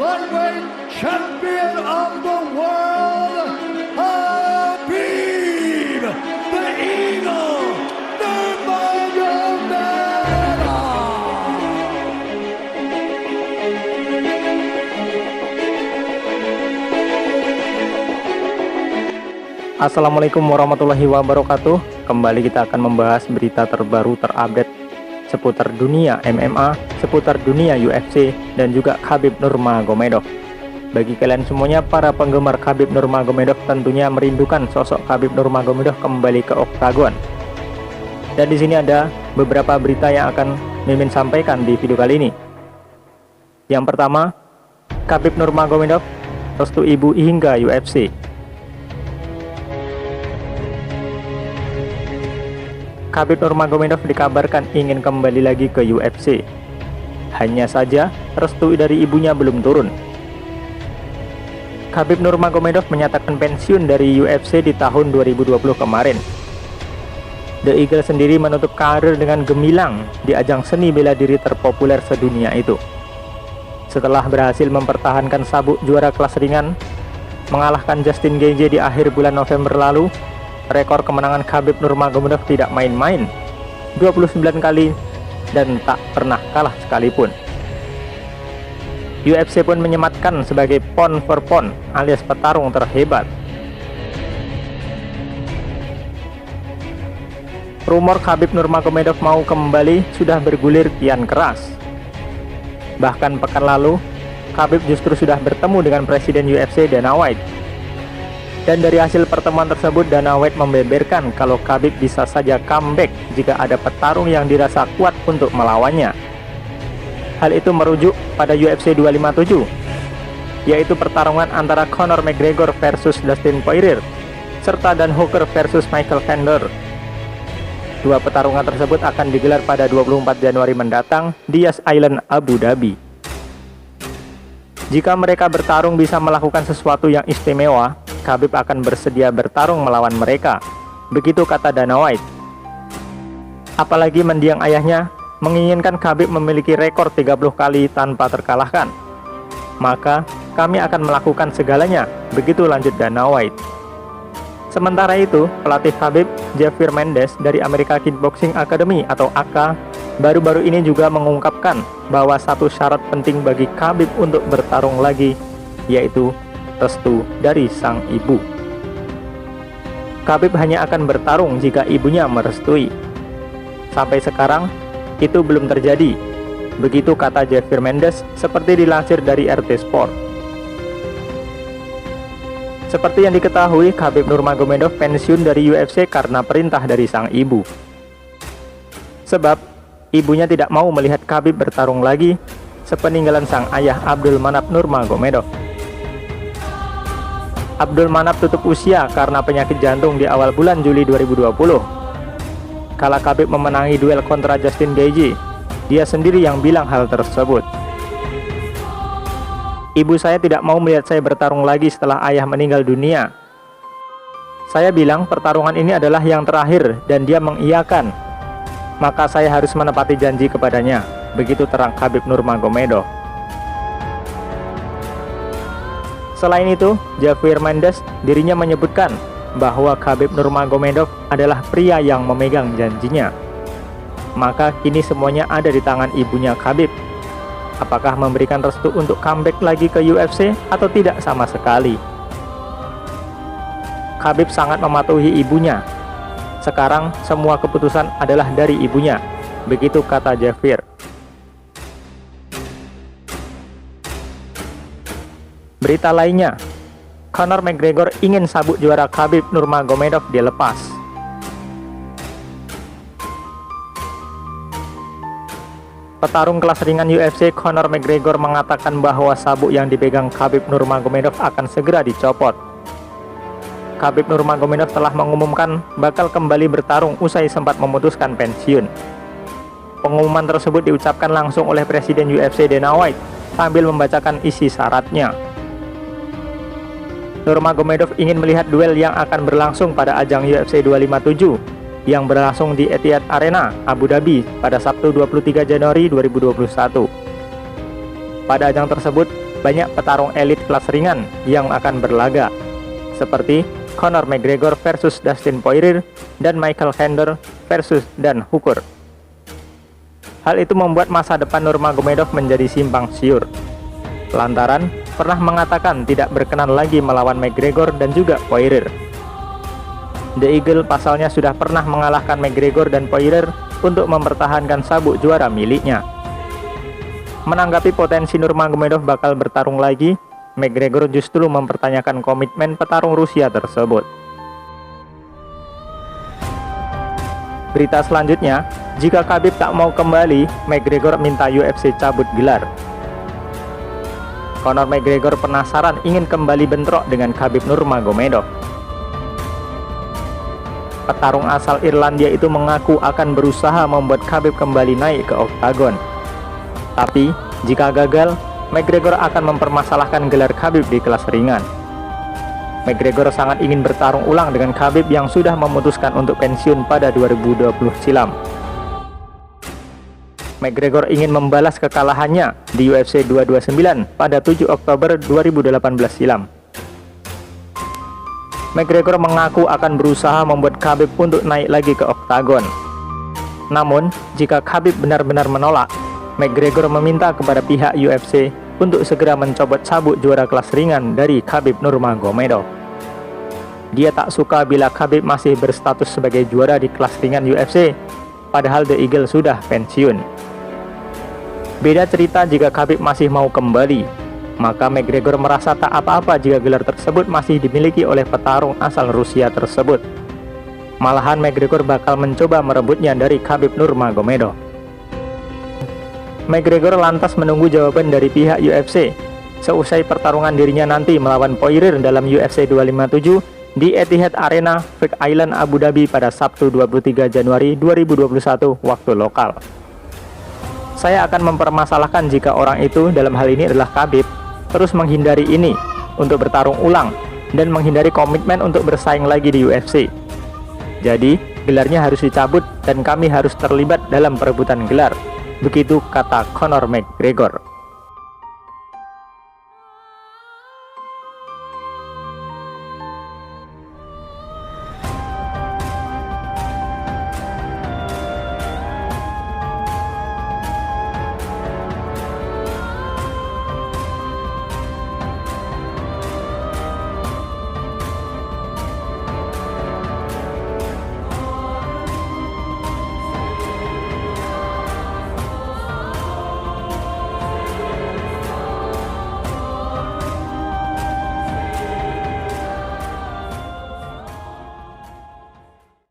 Flyweight Champion of the World, Khabib the Eagle Nurmagomedov. Assalamualaikum warahmatullahi wabarakatuh. Kembali kita akan membahas berita terbaru terupdate seputar dunia MMA, seputar dunia UFC, dan juga Khabib Nurmagomedov. Bagi kalian semuanya para penggemar Khabib Nurmagomedov tentunya merindukan sosok Khabib Nurmagomedov kembali ke oktagon. Dan di sini ada beberapa berita yang akan Mimin sampaikan di video kali ini. Yang pertama, Khabib Nurmagomedov restu ibu hingga UFC. Khabib Nurmagomedov dikabarkan ingin kembali lagi ke UFC. Hanya saja, restu dari ibunya belum turun. Khabib Nurmagomedov menyatakan pensiun dari UFC di tahun 2020 kemarin. The Eagle sendiri menutup karir dengan gemilang di ajang seni bela diri terpopuler sedunia itu. Setelah berhasil mempertahankan sabuk juara kelas ringan, mengalahkan Justin Gaethje di akhir bulan November lalu, rekor kemenangan Khabib Nurmagomedov tidak main-main, 29 kali dan tak pernah kalah sekalipun. UFC pun menyematkan sebagai pound for pound alias petarung terhebat. Rumor Khabib Nurmagomedov mau kembali sudah bergulir kian keras. Bahkan pekan lalu, Khabib justru sudah bertemu dengan Presiden UFC Dana White. Dan dari hasil pertemuan tersebut, Dana White membeberkan kalau Khabib bisa saja comeback jika ada petarung yang dirasa kuat untuk melawannya. Hal itu merujuk pada UFC 257, yaitu pertarungan antara Conor McGregor versus Dustin Poirier, serta Dan Hooker versus Michael Chandler. Dua pertarungan tersebut akan digelar pada 24 Januari mendatang di Yas Island, Abu Dhabi. Jika mereka bertarung bisa melakukan sesuatu yang istimewa, Khabib akan bersedia bertarung melawan mereka, begitu kata Dana White. Apalagi mendiang ayahnya menginginkan Khabib memiliki rekor 30 kali tanpa terkalahkan. Maka kami akan melakukan segalanya, begitu lanjut Dana White. Sementara itu, pelatih Khabib, Javier Mendez dari American Kickboxing Academy atau AK, baru-baru ini juga mengungkapkan bahwa satu syarat penting bagi Khabib untuk bertarung lagi, yaitu restu dari sang ibu. Khabib hanya akan bertarung jika ibunya merestui. Sampai sekarang, itu belum terjadi. Begitu kata Javier Mendez seperti dilansir dari RT Sport. Seperti yang diketahui, Khabib Nurmagomedov pensiun dari UFC karena perintah dari sang ibu. Sebab, ibunya tidak mau melihat Khabib bertarung lagi sepeninggalan sang ayah Abdul Manap Nurmagomedov. Abdul Manap tutup usia karena penyakit jantung di awal bulan Juli 2020. Kala Khabib memenangi duel kontra Justin Gaethje, dia sendiri yang bilang hal tersebut. Ibu saya tidak mau melihat saya bertarung lagi setelah ayah meninggal dunia. Saya bilang pertarungan ini adalah yang terakhir dan dia mengiyakan. Maka saya harus menepati janji kepadanya, begitu terang Khabib Nurmagomedov. Selain itu, Javier Mendez dirinya menyebutkan bahwa Khabib Nurmagomedov adalah pria yang memegang janjinya. Maka kini semuanya ada di tangan ibunya Khabib. Apakah memberikan restu untuk comeback lagi ke UFC atau tidak sama sekali? Khabib sangat mematuhi ibunya. Sekarang semua keputusan adalah dari ibunya, begitu kata Javier. Berita lainnya, Conor McGregor ingin sabuk juara Khabib Nurmagomedov dilepas. Petarung kelas ringan UFC Conor McGregor mengatakan bahwa sabuk yang dipegang Khabib Nurmagomedov akan segera dicopot. Khabib Nurmagomedov telah mengumumkan bakal kembali bertarung usai sempat memutuskan pensiun. Pengumuman tersebut diucapkan langsung oleh Presiden UFC Dana White sambil membacakan isi syaratnya. Nurmagomedov ingin melihat duel yang akan berlangsung pada ajang UFC 257 yang berlangsung di Etihad Arena, Abu Dhabi pada Sabtu 23 Januari 2021. Pada ajang tersebut, banyak petarung elit kelas ringan yang akan berlaga, seperti Conor McGregor versus Dustin Poirier dan Michael Chandler versus Dan Hooker. Hal itu membuat masa depan Nurmagomedov menjadi simpang siur, lantaran pernah mengatakan tidak berkenan lagi melawan McGregor dan juga Poirier. The Eagle pasalnya sudah pernah mengalahkan McGregor dan Poirier untuk mempertahankan sabuk juara miliknya. Menanggapi potensi Nurmagomedov bakal bertarung lagi, McGregor justru mempertanyakan komitmen petarung Rusia tersebut. Berita selanjutnya, jika Khabib tak mau kembali, McGregor minta UFC cabut gelar. Conor McGregor penasaran ingin kembali bentrok dengan Khabib Nurmagomedov. Petarung asal Irlandia itu mengaku akan berusaha membuat Khabib kembali naik ke oktagon. Tapi, jika gagal, McGregor akan mempermasalahkan gelar Khabib di kelas ringan. McGregor sangat ingin bertarung ulang dengan Khabib yang sudah memutuskan untuk pensiun pada 2020 silam. McGregor ingin membalas kekalahannya di UFC 229 pada 7 Oktober 2018 silam. McGregor mengaku akan berusaha membuat Khabib untuk naik lagi ke oktagon. Namun, jika Khabib benar-benar menolak, McGregor meminta kepada pihak UFC untuk segera mencopot sabuk juara kelas ringan dari Khabib Nurmagomedov. Dia tak suka bila Khabib masih berstatus sebagai juara di kelas ringan UFC, padahal The Eagle sudah pensiun. Beda cerita jika Khabib masih mau kembali, maka McGregor merasa tak apa-apa jika gelar tersebut masih dimiliki oleh petarung asal Rusia tersebut. Malahan McGregor bakal mencoba merebutnya dari Khabib Nurmagomedov. McGregor lantas menunggu jawaban dari pihak UFC seusai pertarungan dirinya nanti melawan Poirier dalam UFC 257 di Etihad Arena, Freak Island, Abu Dhabi pada Sabtu 23 Januari 2021 waktu lokal. Saya akan mempermasalahkan jika orang itu, dalam hal ini adalah Khabib, terus menghindari ini untuk bertarung ulang dan menghindari komitmen untuk bersaing lagi di UFC. Jadi, gelarnya harus dicabut dan kami harus terlibat dalam perebutan gelar. Begitu kata Conor McGregor.